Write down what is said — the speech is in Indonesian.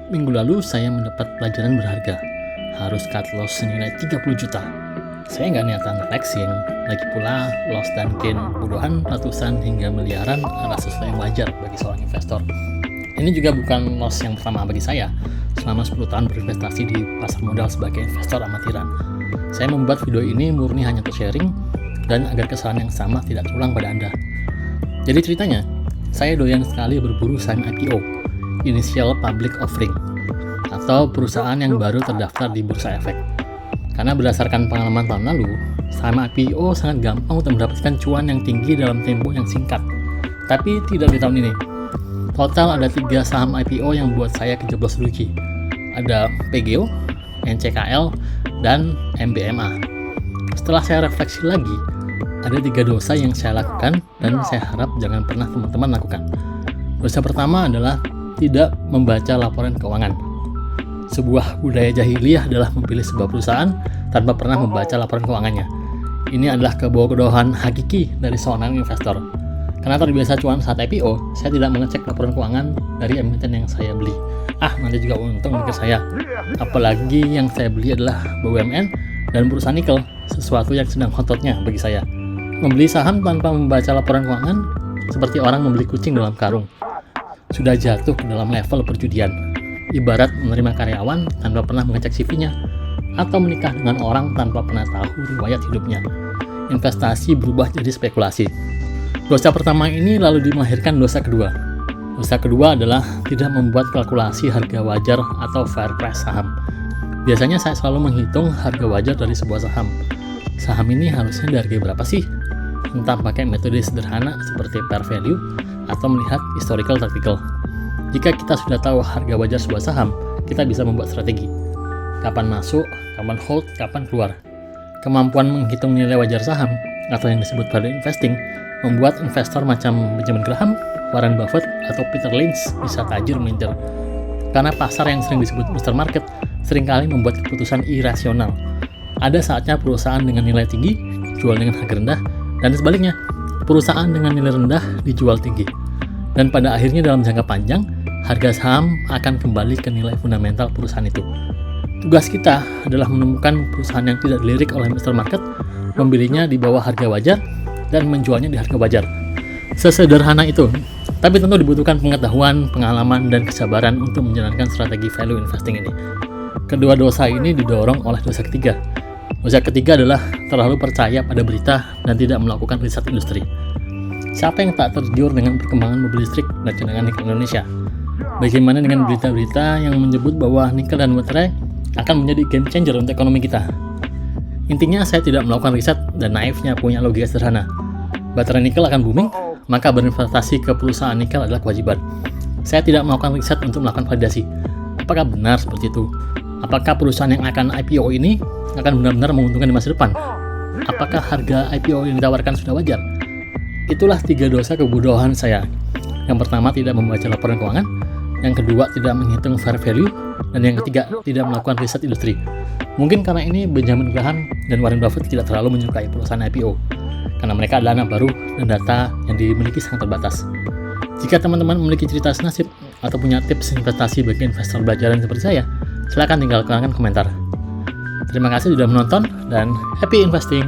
Minggu lalu saya mendapat pelajaran berharga. Harus cut loss senilai 30 juta. Saya nggak niatan flexing, lagi pula loss dan gain puluhan, ratusan hingga miliaran adalah sesuatu yang wajar bagi seorang investor. Ini juga bukan loss yang pertama bagi saya. Selama 10 tahun berinvestasi di pasar modal sebagai investor amatiran. Saya membuat video ini murni hanya untuk sharing dan agar kesalahan yang sama tidak terulang pada Anda. Jadi ceritanya, saya doyan sekali berburu saham IPO, Initial Public Offering, atau perusahaan yang baru terdaftar di Bursa Efek. Karena berdasarkan pengalaman tahun lalu, saham IPO sangat gampang untuk mendapatkan cuan yang tinggi dalam tempo yang singkat. Tapi tidak di tahun ini. Total ada 3 saham IPO yang buat saya kejeblos rugi. Ada PGO, NCKL, dan MBMA. Setelah saya refleksi lagi, ada 3 dosa yang saya lakukan dan saya harap jangan pernah teman-teman lakukan. Dosa pertama adalah tidak membaca laporan keuangan. Sebuah budaya jahiliyah adalah memilih sebuah perusahaan tanpa pernah membaca laporan keuangannya. Ini adalah kebodohan hakiki dari seorang investor. Karena terbiasa cuan saat IPO, saya tidak mengecek laporan keuangan dari emiten yang saya beli. Nanti juga untung mikir saya. Apalagi yang saya beli adalah BUMN dan perusahaan nikel, sesuatu yang sedang hototnya bagi saya. Membeli saham tanpa membaca laporan keuangan seperti orang membeli kucing dalam karung. Sudah jatuh ke dalam level perjudian. Ibarat menerima karyawan tanpa pernah mengecek CV-nya, atau menikah dengan orang tanpa pernah tahu riwayat hidupnya. Investasi berubah jadi spekulasi. Dosa pertama ini lalu melahirkan dosa kedua. Dosa kedua adalah tidak membuat kalkulasi harga wajar atau fair price saham. Biasanya saya selalu menghitung harga wajar dari sebuah saham. Saham ini harusnya dihargai berapa sih? Entah pakai metode sederhana seperti pair value atau melihat historical tactical. Jika kita sudah tahu harga wajar sebuah saham, kita bisa membuat strategi. Kapan masuk, kapan hold, kapan keluar. Kemampuan menghitung nilai wajar saham, atau yang disebut value investing, membuat investor macam Benjamin Graham, Warren Buffett, atau Peter Lynch bisa tajir melintir. Karena pasar yang sering disebut Mr. Market seringkali membuat keputusan irasional. Ada saatnya perusahaan dengan nilai tinggi jual dengan harga rendah, dan sebaliknya, perusahaan dengan nilai rendah dijual tinggi. Dan pada akhirnya dalam jangka panjang, harga saham akan kembali ke nilai fundamental perusahaan itu. Tugas kita adalah menemukan perusahaan yang tidak dilirik oleh Mr. Market, membelinya di bawah harga wajar, dan menjualnya di harga wajar. Sesederhana itu. Tapi tentu dibutuhkan pengetahuan, pengalaman, dan kesabaran untuk menjalankan strategi value investing ini. Kedua dosa ini didorong oleh dosa ketiga. Dosa ketiga adalah terlalu percaya pada berita dan tidak melakukan riset industri. Siapa yang tak tergiur dengan perkembangan mobil listrik dan cadangan nikel Indonesia? Bagaimana dengan berita-berita yang menyebut bahwa nikel dan baterai akan menjadi game changer untuk ekonomi kita? Intinya saya tidak melakukan riset dan naifnya punya logika sederhana. Baterai nikel akan booming, maka berinvestasi ke perusahaan nikel adalah kewajiban. Saya tidak melakukan riset untuk melakukan validasi. Apakah benar seperti itu? Apakah perusahaan yang akan IPO ini akan benar-benar menguntungkan di masa depan? Apakah harga IPO yang ditawarkan sudah wajar? Itulah 3 dosa kebodohan saya. Yang pertama, tidak membaca laporan keuangan. Yang kedua, tidak menghitung fair value. Dan yang ketiga, tidak melakukan riset industri. Mungkin karena ini Benjamin Graham dan Warren Buffett tidak terlalu menyukai perusahaan IPO. Karena mereka adalah anak baru dan data yang dimiliki sangat terbatas. Jika teman-teman memiliki cerita senasib atau punya tips investasi bagi investor belajaran seperti saya, silakan tinggalkan komentar. Terima kasih sudah menonton dan happy investing!